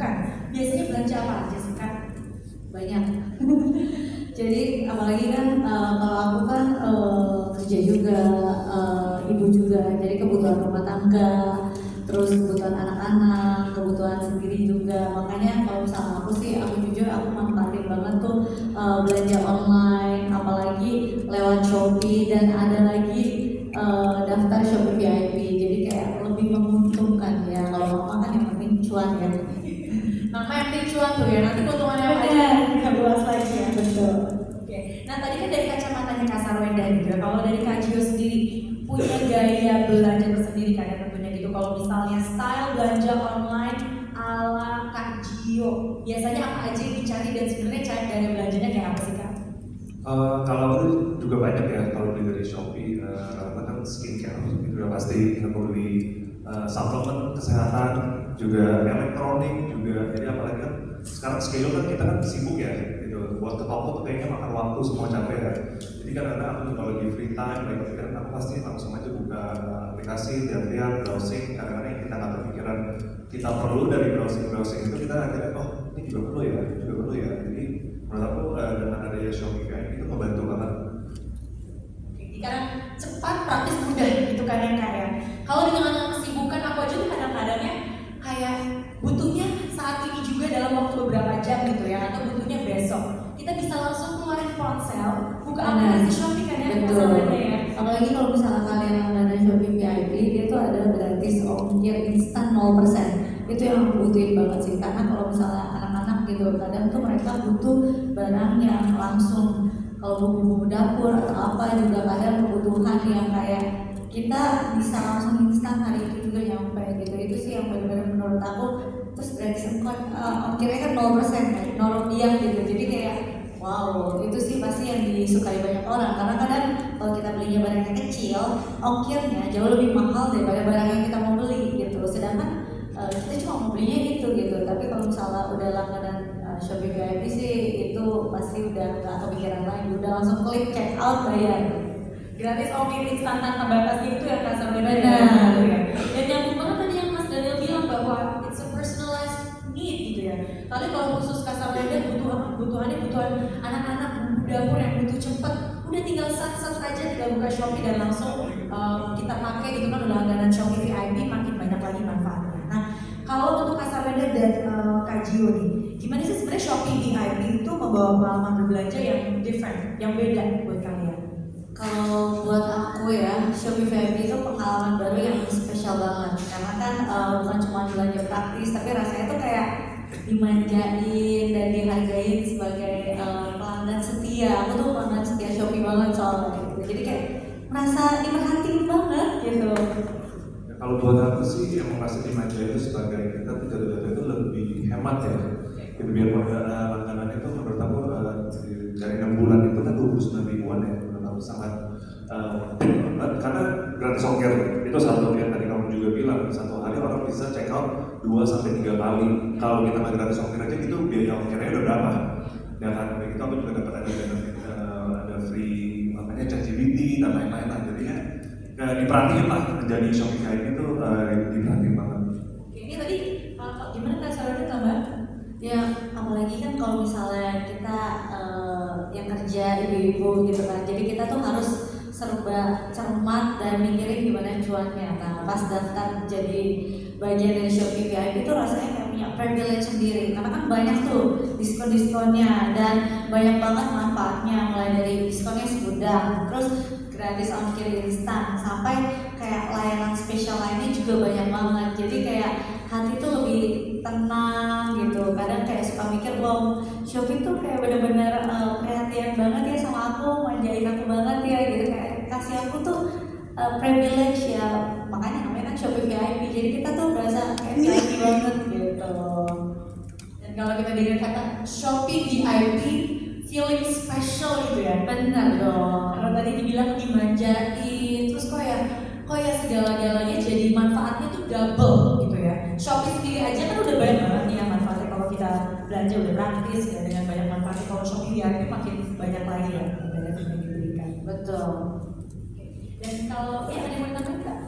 kesibukan, biasanya belanja apa aja sih Kak? Banyak. Jadi apalagi kan kalau aku kan kerja juga, ibu juga, jadi kebutuhan rumah tangga, terus kebutuhan anak-anak, kebutuhan sendiri juga. Makanya kalau misalnya aku sih, aku jujur aku manfaatin banget tuh belanja online, apalagi lewat Shopee, dan ada lagi daftar Shopee VIP. Jadi kayak lebih menguntungkan ya. Kalau mama kan yang penting cuan ya. Nama yang penting cuan tuh ya, nanti keuntungannya apa aja kita bahas lagi ya. Betul. Oke, nah tadi kan dari kacamatanya Kak Sarwenda juga, kalau dari Kak Gio sendiri punya gaya belanja tersendiri kan ya tentunya gitu. Kalau misalnya style belanja online ala Kak Gio, biasanya apa aja yang dicari dan sebenarnya cara gaya belanjanya kayak apa sih Kak? Kalau aku juga banyak ya, kalau beli dari Shopee, karena kan skincare itu udah pasti, kita beli suplemen kesehatan, juga elektronik juga. Jadi apalagi kan sekarang schedule kan kita kan sibuk ya, gitu. Buat ke toko tuh kayaknya makan waktu, semua capek ya. Jadi kadang-kadang aku kalau lagi free time, lagi kepikiran, aku pasti langsung aja buka aplikasi, lihat-lihat, browsing. Kadang-kadang yang kita nggak kepikiran kita perlu dari browsing itu, kita akhirnya oh ini juga perlu ya, juga perlu ya. Jadi menurut aku dengan adanya Shopee kayak itu membantu banget. Karena cepat, praktis, mudah gitu kan ya Kak ya. Kalau di tengah-tengah kesibukan aku aja tuh kadang-kadangnya kayak butuhnya saat ini juga dalam waktu beberapa jam gitu ya, atau butuhnya besok. Kita bisa langsung keluarin ponsel, buka aplikasi Shopee kan ya. Betul. Ya. Apalagi kalau misalnya kalian langganan Shopee VIP, dia tuh ada gratis ongkir instan 0%. Itu yang aku butuhin banget sih, karena kalau misalnya anak-anak gitu, kadang tuh mereka butuh barang yang langsung. Kalau bumbu-bumbu dapur atau apa juga kadang kebutuhan yang kayak kita bisa langsung instan hari itu juga nyampe gitu. Itu sih yang benar-benar menurut aku. Terus gratis ongkirnya kan 0% kan, 0 rupiah gitu. Jadi kayak wow, itu sih pasti yang disukai banyak orang. Karena kadang kalau kita belinya barang yang kecil, ongkirnya jauh lebih mahal daripada barang yang kita mau beli gitu. Sedangkan kita cuma mau belinya gitu. Tapi kalau misalnya udah langganan Shopee VIP sih itu pasti udah nggak kepikiran lagi, udah langsung klik check out bayar. Gratis ongkir instan tanpa batas itu yang Kak Sarwenda Benar. ya. Dan nyambung banget tadi yang Mas Daniel bilang bahwa it's a personalized need gitu ya. Tapi kalau khusus Kak Sarwenda kebutuhan anak-anak bumbu dapur yang butuh cepet, udah tinggal sat aja, tinggal buka Shopee dan langsung kita pakai gitu kan. Udah langganan Shopee VIP makin banyak lagi manfaatnya. Nah kalau untuk Kak Sarwenda dan Kak Gio nih, gimana sih sebenarnya Shopee VIP itu membawa pengalaman berbelanja yang different, yang beda buat kalian? Kalau buat aku ya, Shopee VIP itu pengalaman baru yang spesial banget. Karena kan bukan cuma belanja praktis, tapi rasanya tuh kayak dimanjain dan dihargain sebagai pelanggan setia. Aku tuh pelanggan setia Shopee banget soalnya gitu. Jadi kayak merasa diperhatiin banget gitu. Ya, kalau buat aku sih yang merasa dimanjain itu sebagai kita tuh jatuh-jatuh itu lebih hemat ya. Gitu biar pada langganan itu menurut aku dari 6 bulan itu kan 29 ribuan ya. Sangat karena gratis ongkir itu satu yang tadi kamu juga bilang, satu hari orang bisa check out 2-3 kali. Kalau kita nggak gratis ongkir aja itu biaya ongkirnya udah berapa ya kan. Begitu aku juga dapat ada free makanya ChatGPT dan lain-lain lah. Jadinya diperhatiin lah, menjadi Shopee kayak gitu diperhatiin banget. Ini tadi gimana Kak Sarwenda tambah? Ya apalagi kan kalau misalnya kita yang kerja ibu-ibu gitu kan, jadi kita tuh harus serba cermat dan mikirin gimana cuannya. Nah pas daftar jadi bagian dari Shopee VIP itu rasanya kayak punya privilege sendiri, karena kan banyak tuh diskon-diskonnya dan banyak banget manfaatnya, mulai dari diskonnya segudang, terus gratis ongkir instan, sampai kayak layanan spesial lainnya juga banyak banget. Jadi kayak hati tuh lebih tenang gitu. Kadang kayak suka mikir, wow Shopee tuh kayak bener-bener perhatian banget ya sama aku, manjain aku banget ya gitu, kayak kasih aku tuh privilege ya. Makanya namanya kan Shopee VIP, jadi kita tuh berasa kayak VIP banget gitu. Dan kalau kita dengar kata Shopee VIP, feeling special gitu ya. Bener dong. Kalau tadi dibilang dimanjain, terus kok ya segala-galanya jadi manfaatnya tuh double gitu ya. Shopee sendiri aja kan udah banyak banget nih yang manfaatnya, kalau kita belanja udah praktis ya, dengan banyak manfaatnya. Kalau Shopee VIP makin banyak lagi ya benefit yang diberikan. Betul. Dan kalau ya ada yang mau ditambahkan?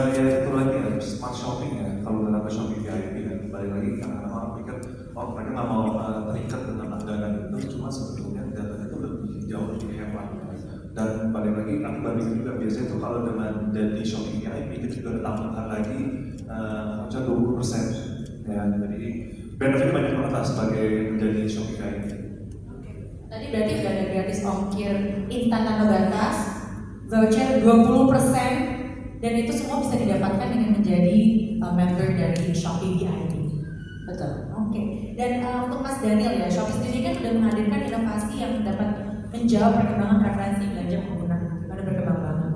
Ya itu lagi ya, smart shopping ya. Kalau dalam Shopee VIP ya, balik lagi karena orang pikir mereka nggak mau terikat dengan langganan itu, cuma sebetulnya datanya itu jauh lebih hemat. Dan balik lagi, aku bandingin juga biasanya itu kalau dengan jadi Shopee VIP itu juga ada tambahan lagi 20%. Ya, jadi benefitnya banyak banget lah sebagai menjadi Shopee VIP. Tadi berarti udah ada gratis ongkir instan tanpa batas, voucher 20%, dan itu semua bisa didapatkan dengan menjadi member dari Shopee VIP. Betul. Oke. Dan untuk Mas Daniel ya, Shopee sendiri kan sudah menghadirkan inovasi yang dapat menjawab perkembangan preferensi belanja pengguna. Ada berkembang banget.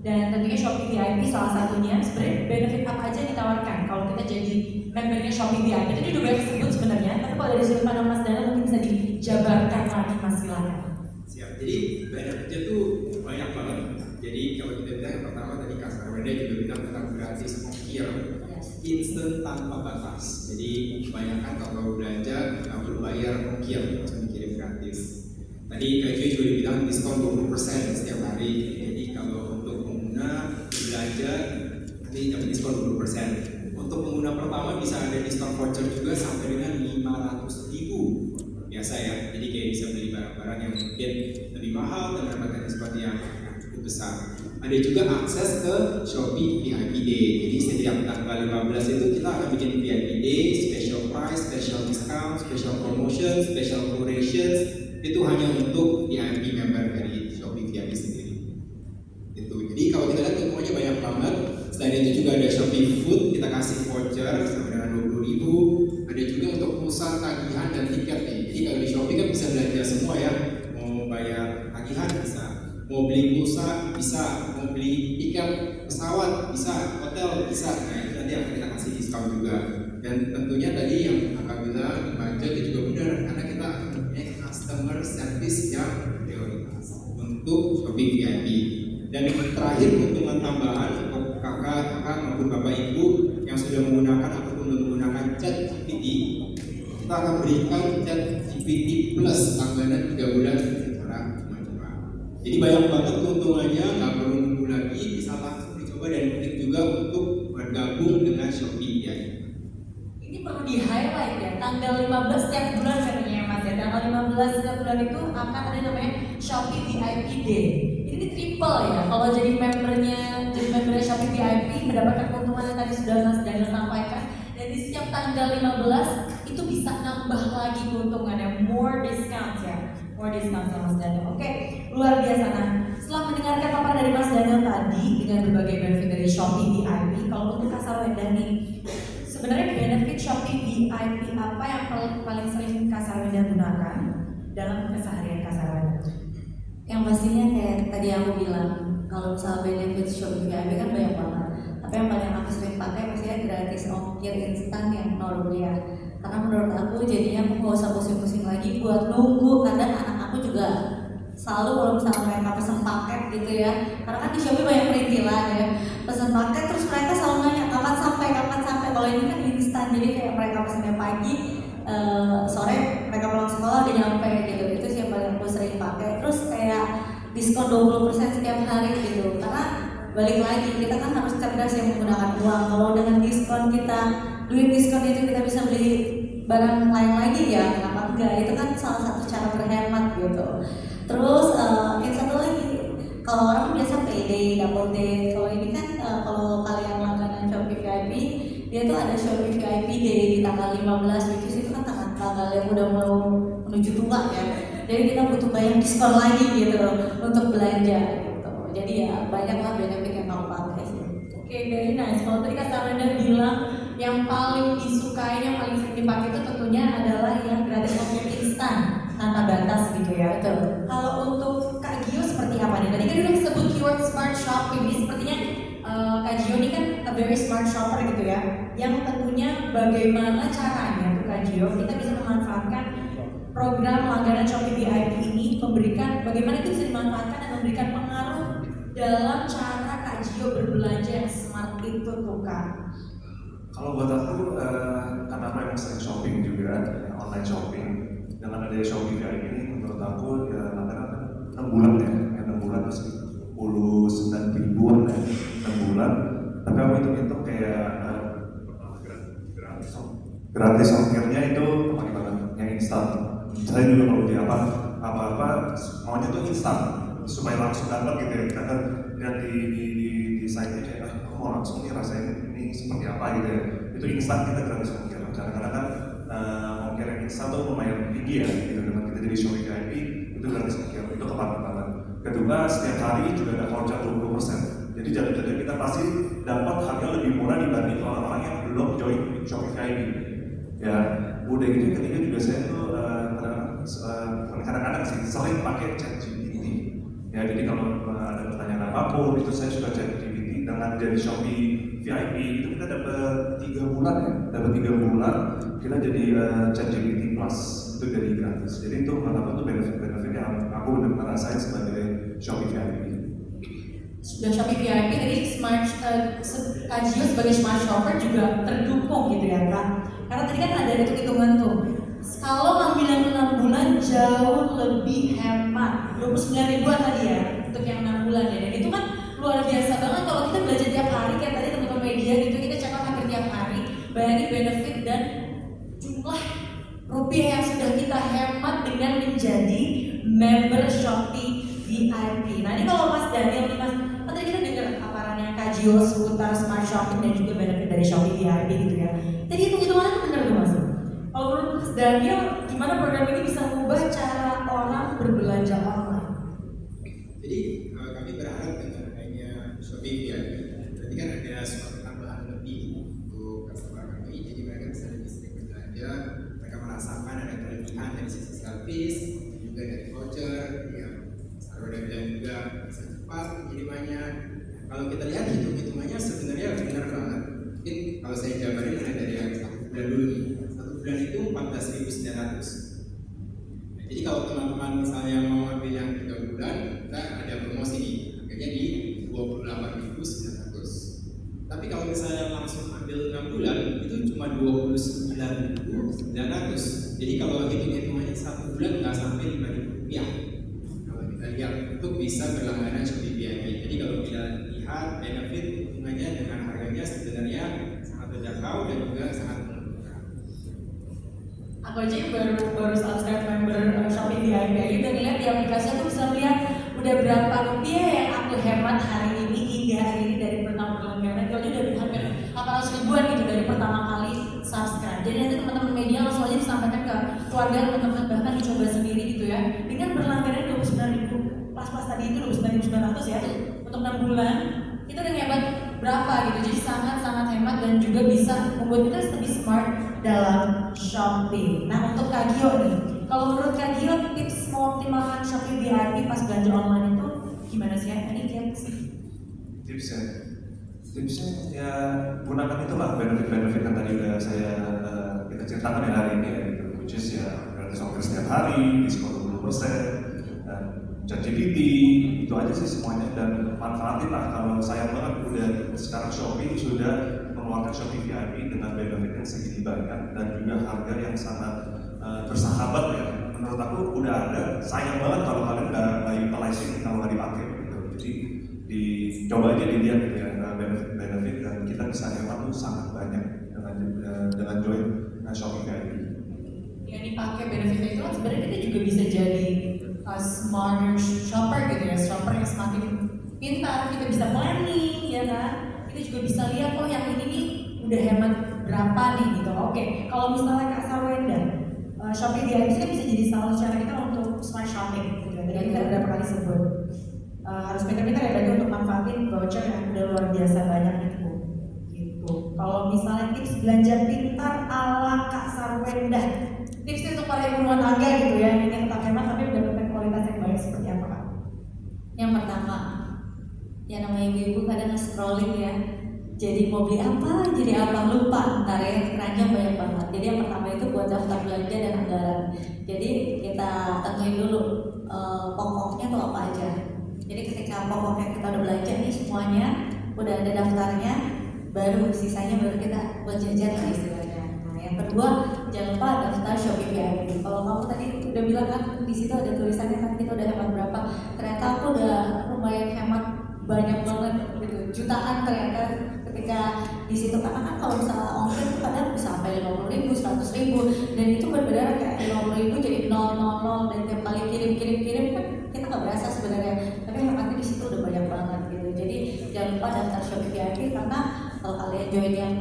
Dan tentunya Shopee VIP salah satunya. Sebenarnya benefit apa aja yang ditawarkan kalau kita jadi membernya Shopee VIP? Tadi udah banyak disebut sebenarnya, tapi kalau dari sudut pandang Mas Daniel mungkin bisa dijabarkan lagi, Mas, silakan. Siap. Jadi benefitnya tuh banyak banget. Jadi kalau kita bilang yang pertama tadi Kak Sarwenda juga bilang tentang gratis ongkir instant tanpa batas. Jadi kebanyakan kalau belanja nggak perlu bayar ongkir, langsung dikirim gratis. Tadi Kak Joy juga bilang diskon 20% setiap hari. Jadi kalau untuk pengguna belanja nanti dapat diskon 20%. Untuk pengguna pertama bisa ada diskon voucher juga sampai dengan 500.000 biasa ya. Jadi kayak bisa beli barang-barang yang mungkin lebih mahal dan mendapatkan diskon yang cukup besar. Ada juga akses ke Shopee VIP Day. Jadi setiap tanggal 15 itu kita akan bikin VIP Day, special price, special discount, special promotion, special promotions. Itu hanya untuk VIP member dari Shopee VIP sendiri. Itu. Jadi kalau kita lihat keuntungannya banyak banget. Selain itu juga ada Shopee Food, kita kasih voucher sampai dengan 20.000. Ada juga untuk pulsa, tagihan dan tiket nih. Jadi kalau di Shopee kan bisa belanja semua ya. Mau bayar tagihan bisa, mau beli pulsa bisa, mau beli tiket pesawat bisa, hotel bisa. Nah itu nanti akan kita kasih diskon juga. Dan tentunya tadi yang Kakak bilang budget itu juga benar karena kita akan mempunyai customer service yang prioritas untuk Shopee VIP. Dan yang terakhir keuntungan tambahan untuk kakak maupun bapak ibu yang sudah menggunakan ataupun belum menggunakan ChatGPT, kita akan berikan ChatGPT Plus langganan 3 bulan secara cuma-cuma. Jadi banyak banget keuntungannya, nggak perlu nunggu lagi, bisa langsung dicoba dan klik juga untuk bergabung dengan Shopee VIP. Ini perlu di-highlight ya, tanggal 15 setiap bulan katanya Mas ya. Tanggal 15 setiap bulan itu akan ada namanya Shopee VIP Day. Ini triple ya, kalau jadi membernya Shopee VIP mendapatkan keuntungan yang tadi sudah Mas Daniel sampaikan. Dan di setiap tanggal 15 itu bisa nambah lagi keuntungannya, more discounts ya, more discounts ya Mas Daniel. Oke, luar biasa. Nah, setelah mendengarkan paparan dari Mas Daniel tadi dengan berbagai benefit dari Shopee VIP, kalau untuk Kak Sarwenda nih, sebenarnya benefit Shopee VIP apa yang paling sering Kak Sarwenda gunakan dalam keseharian Kak Sarwenda? Yang pastinya kayak tadi aku bilang, kalau misalnya benefit Shopee VIP kan banyak banget. Tapi yang paling aku sering pakai pastinya gratis ongkir instan yang 0 rupiah. Karena menurut aku jadinya aku gak usah pusing-pusing lagi buat nunggu. Kadang anak aku juga selalu kalau misalnya mereka pesan paket gitu ya. Karena kan di Shopee banyak perintilan ya. Pesan paket terus mereka selalu nanya kapan sampai. Kalau ini kan instan, jadi kayak mereka pesannya pagi, sore mereka pulang sekolah udah nyampe gitu. Itu sih yang paling aku sering pakai. Terus kayak diskon 20% setiap hari gitu. Karena balik lagi kita kan harus cerdas yang menggunakan uang. Kalau dengan diskon duit diskon itu kita bisa beli barang lain lagi ya, kenapa enggak? Itu kan salah satu cara berhemat gitu. Terus yang satu lagi, kalau orang biasa payday, double day. Kalau ini kan kalau kalian langganan Shopee VIP, dia tuh ada Shopee VIP Day di tanggal 15, which is itu kan tanggal yang udah mau menuju tua ya. Jadi kita butuh banyak diskon lagi gitu untuk belanja gitu. Jadi ya banyaklah benefit yang kamu pakai sih. Oke, very nice. Kalau tadi Kak Sarwenda bilang yang paling disukai, yang paling sering dipakai itu tentunya adalah yang gratis ongkir instan tanpa batas gitu ya. Betul. Kalau untuk Kak Gio seperti apa nih? Tadi kan udah sebut keyword smart shopping. Ini sepertinya Kak Gio ini kan a very smart shopper gitu ya. Yang tentunya bagaimana caranya tuh Kak Gio kita bisa memanfaatkan program langganan Shopee VIP ini bagaimana itu bisa dimanfaatkan dan memberikan pengaruh dalam cara Kak Gio berbelanja yang smart itu tuh Kak. Kalau buat aku, karena aku emang sering shopping juga, online shopping, dengan adanya Shopee VIP ini menurut aku ya langganan 6 bulan ya, 6 bulan terus 49 ribuan ya, 6 bulan. Tapi aku hitung kayak gratis ongkirnya itu pakai banget yang instan. Saya juga kalau beli apa maunya tuh instan supaya langsung dapat gitu ya. Kita kan lihat di site kayak aku mau langsung nih rasain ini seperti apa gitu ya. Itu instan kita gratis ongkir. Kadang-kadang kan ongkir yang instan tuh lumayan tinggi ya gitu. Dengan kita jadi Shopee VIP itu gratis ongkir, itu kepake banget. Kedua, setiap hari juga ada voucher 20%. Jadi jadinya kita pasti dapat harga lebih murah dibanding orang-orang yang belum join Shopee VIP. Ya, udah gitu ketiga juga saya tuh kadang-kadang sih sering pakai ChatGPT. Ya, jadi kalau ada pertanyaan apapun itu saya suka ChatGPT. Dengan jadi Shopee VIP itu kita dapat 3 bulan ya, dapat 3 bulan kita jadi ChatGPT Plus itu jadi gratis. Jadi itu menurut aku tuh benefit yang aku benar-benar rasain sebagai Shopee VIP. Sudah Shopee VIP tadi Kajio sebagai smart shopper juga terdukung gitu ya Kak. Karena tadi kan ada hitung-hitungan tuh. Kalau ngambil yang 6 bulan jauh lebih hemat. 29 ribuan tadi ya untuk yang 6 bulan ya. Dan itu kan luar biasa banget kalau kita belajar tiap hari kayak tadi teman-teman media gitu kita cek hampir tiap hari. Bayangin benefit dan jumlah rupiah yang sudah kita hemat dengan menjadi member Shopee VIP. Nah ini kalau Mas Daniel nih Mas, tadi kita dengar paparannya Kajio seputar smart shopping dan juga benefit dari Shopee VIP gitu ya. Tadi hitung-hitungannya itu benar tuh Mas. Kalau menurut Mas Daniel, gimana program ini bisa mengubah cara orang berbelanja online? Jadi kami berharap dengan adanya Shopee VIP, berarti kan ada suatu tambahan lebih untuk customer kami, jadi mereka bisa lebih sering berbelanja, mereka merasakan ada kelebihan dari sisi service, juga dari voucher, yang roda bilang juga bisa cepat pengirimannya. Kalau kita lihat hitung-hitungannya sebenarnya benar banget. Mungkin kalau saya jabarin ada dari yang 1 bulan dulu nih. 1 bulan itu 14.900. Jadi kalau teman-teman misalnya mau ambil yang 3 bulan, kita ada promosi nih, harganya di 28.900. Tapi kalau misalnya langsung ambil 6 bulan, itu cuma 29.900. Jadi kalau hitung-hitungannya 1 bulan nggak sampai 5.000 rupiah. Kalau kita lihat untuk bisa berlangganan Shopee VIP. Jadi kalau kita lihat benefit hubungannya dengan harganya sebenarnya sangat terjangkau dan juga sangat menguntungkan. Aku aja yang baru subscribe member Shopee VIP aja udah ngeliat di aplikasi aku bisa lihat udah berapa rupiah yang aku hemat hari ini hingga hari ini dari pertama berlangganan. Kalau udah hampir 800 ribuan gitu dari pertama kali subscribe. Jadi nanti teman-teman media langsung aja disampaikan ke keluarga teman-teman bahkan dicoba sendiri gitu ya. Dengan berlangganan 29.000 pas-pas tadi itu 29.900 ya untuk 6 bulan itu udah hebat berapa gitu. Jadi sangat-sangat hemat dan juga bisa membuat kita lebih smart dalam shopping. Nah untuk Kak Gio nih, kalau menurut Kak Gio tips mengoptimalkan Shopee VIP pas belanja online itu gimana sih ya? Ini tips Tipsnya ya gunakan itulah benefit-benefit yang tadi udah kita ceritakan ya hari ini ya, gitu. Which is ya gratis ongkir setiap hari, diskon 20%, dan ChatGPT, itu aja sih semuanya dan manfaatin lah. Kalau sayang banget udah sekarang Shopee sudah mengeluarkan Shopee VIP dengan benefit yang segini banyak dan juga harga yang sangat bersahabat ya. Menurut aku udah ada, sayang banget kalau kalian nggak utilize ini kalau nggak dipakai gitu. Jadi dicoba aja dilihat gitu ya benefit dan kita bisa hemat tuh sangat banyak dengan join Shopee VIP. yang dipakai benefitnya itu kan sebenarnya kita juga bisa jadi smarter shopper gitu ya, shopper yang semakin pintar, kita bisa planning ya kan, kita juga bisa lihat oh yang ini nih udah hemat berapa nih gitu. Oke, kalau misalnya Kak Sarwenda, Shopee VIP kan bisa jadi salah satu cara kita untuk smart shopping gitu ya, tadi kita beberapa kali sebut harus pintar-pintar ya berarti untuk manfaatin voucher yang udah luar biasa banyak itu gitu. Kalau misalnya tips belanja pintar ala Kak Sarwenda, tips untuk para ibu rumah tangga gitu ya, yang ingin tetap hemat tapi mendapatkan kualitas yang baik seperti apa Kak? Yang pertama, ya namanya ibu-ibu kadang scrolling ya. Jadi mau beli apa, jadi apa lupa, ntar ya keranjang banyak banget. Jadi yang pertama itu buat daftar belanja dan anggaran. Jadi kita tentuin dulu pokoknya tuh apa aja. Jadi ketika pokoknya kita udah belanja nih semuanya, udah ada daftarnya, baru sisanya baru kita buat jajan lah istilahnya. Nah yang kedua, jangan lupa daftar Shopee VIP. Kalau kamu tadi udah bilang kan di situ ada tulisannya kan kita udah hemat berapa, ternyata aku udah lumayan hemat banyak banget gitu, jutaan ternyata ketika di situ, karena kan kalau misalnya ongkir itu kadang bisa sampai 50.000, 100.000, dan itu benar-benar kayak 50.000 jadi 000, dan tiap kali kirim kan kita nggak berasa sebenarnya, tapi hematnya di situ udah banyak banget gitu. Jadi jangan lupa daftar Shopee VIP, karena kalau kalian join yang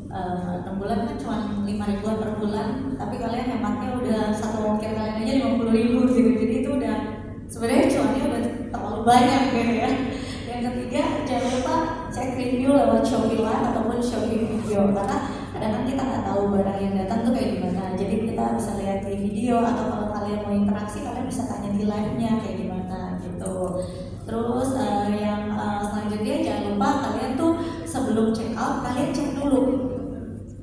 6 bulan kan cuma 5.000 per bulan, tapi kalian hematnya udah satu ongkir kalian aja 50.000 gitu. Jadi itu udah sebenarnya cuannya udah terlalu banyak gitu ya. Yang ketiga, jangan lupa cek review lewat Shopee Live ataupun Shopee Video, karena kadang kan kita nggak tahu barang yang datang tuh kayak gimana. Jadi kita bisa lihat di video, atau kalau kalian mau interaksi kalian bisa tanya di live-nya kayak gimana gitu. Terus yang selanjutnya, jangan lupa kalian tuh sebelum check out kalian cek dulu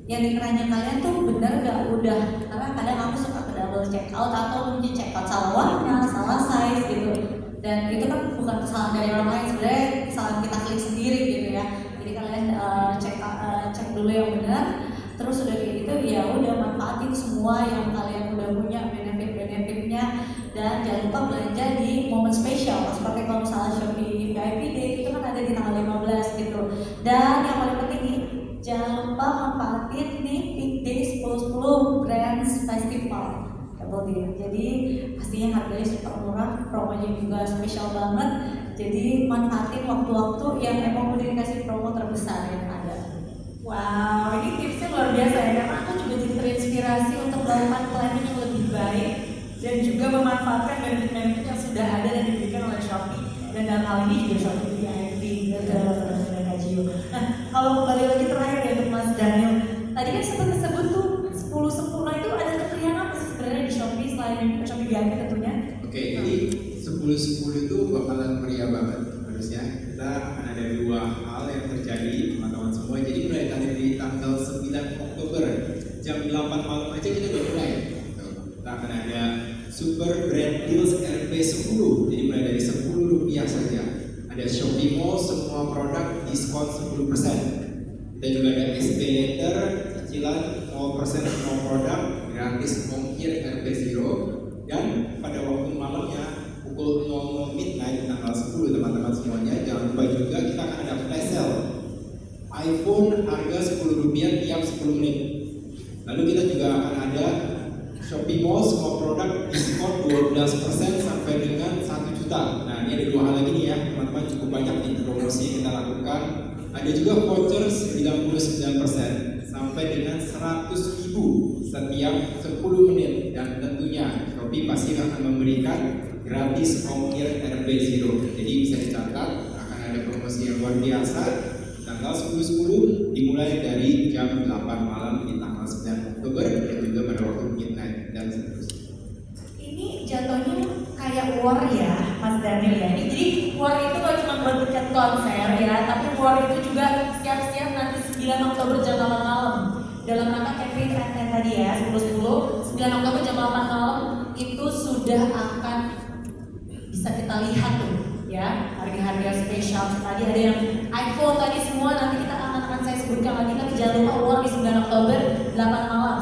yang di keranjang kalian tuh bener gak udah, karena kadang aku suka ke double check out atau mungkin check out salah warna, salah size gitu, dan itu kan bukan kesalahan dari orang lain, sebenarnya kesalahan kita klik sendiri gitu ya. Jadi kalian cek dulu yang benar, terus udah kayak gitu ya udah manfaatin semua yang kalian udah punya benefit-benefitnya, dan jangan lupa belanja di momen spesial seperti kalau misalnya Shopee VIP Day itu kan ada di tanggal 15 gitu. Dan yang paling penting nih, jangan lupa manfaatin nih Peak Day 10-10 Brands Festival Double Deal. Jadi pastinya harganya super murah, promonya juga spesial banget. Jadi manfaatin waktu-waktu yang emang udah dikasih promo terbesar yang ada. Wow, ini tipsnya luar biasa ya, karena aku juga jadi terinspirasi untuk melakukan planning yang lebih baik dan juga memanfaatkan benefit-benefit yang sudah ada dan diberikan oleh Shopee, dan dalam hal ini juga Shopee VIP dan Kajio. Nah, kalau kembali lagi terakhir ya untuk Mas Daniel, tadi kan sempat disebut tuh 10-10, nah itu ada kekerian apa sih sebenarnya di Shopee selain Shopee VIP tentunya? Oke, jadi 10-10 itu bakalan meriah banget harusnya. Kita akan ada dua hal yang terjadi teman-teman semua. Jadi mulai dari tanggal 9 Oktober jam 8 malam aja kita udah mulai. Kita akan ada Super Brand Deals RP 10. Jadi mulai dari Rp10 saja. Ada Shopee Mall, semua produk diskon 10%. Kita juga ada SP Letter, cicilan 0% semua produk, gratis ongkir RP 0. Dan pada waktu malamnya pukul 00 midnight tanggal 10 teman-teman semuanya, jangan lupa juga kita akan ada flash sale iPhone harga Rp10 tiap 10 menit. Lalu kita juga akan ada Shopee Mall semua produk diskon 12% sampai dengan 1 juta. Nah ini ada dua hal lagi nih ya teman-teman, cukup banyak nih promosi yang kita lakukan. Ada juga voucher 99% sampai dengan 100.000 setiap 10 menit, dan tentunya Shopee pasti akan memberikan gratis ongkir RP 0. Jadi bisa dicatat akan ada promosi yang luar biasa tanggal 10-10 dimulai dari jam 8 malam di tanggal 9 Oktober dan juga pada waktu midnight dan seterusnya. Ini jatuhnya kayak war ya Mas Daniel ya. Jadi war itu gak cuma buat tiket konser ya, tapi war itu juga siap-siap nanti 9 Oktober jam 8 malam. Dalam rangka campaign trend tadi ya, 10-10, 9 Oktober jam 8 malam itu sudah akan bisa kita lihat tuh ya, harga-harga spesial. Tadi ada yang iPhone tadi semua, nanti kita akan saya sebutkan lagi, tapi jangan lupa war di 9 Oktober 8 malam,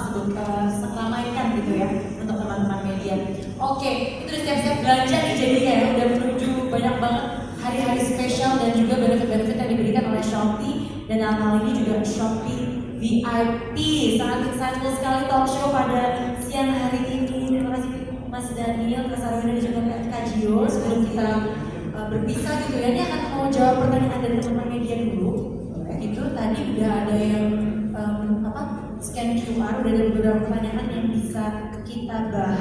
ramaikan gitu ya untuk teman-teman media. Oke, itu udah siap-siap belanja nih jadinya ya, udah menuju banyak banget hari-hari spesial dan juga benefit-benefit yang diberikan oleh Shopee, dan dalam hal ini juga Shopee VIP. Sangat insightful sekali talk show pada siang hari ini. Terima kasih Mas Daniel, Mas Arwin, dan juga Kak Gio. Sebelum kita berpisah gitu ya, ini akan mau jawab pertanyaan dari teman-teman media dulu. Itu tadi udah ada yang scan QR, udah ada beberapa pertanyaan yang bisa kita bahas.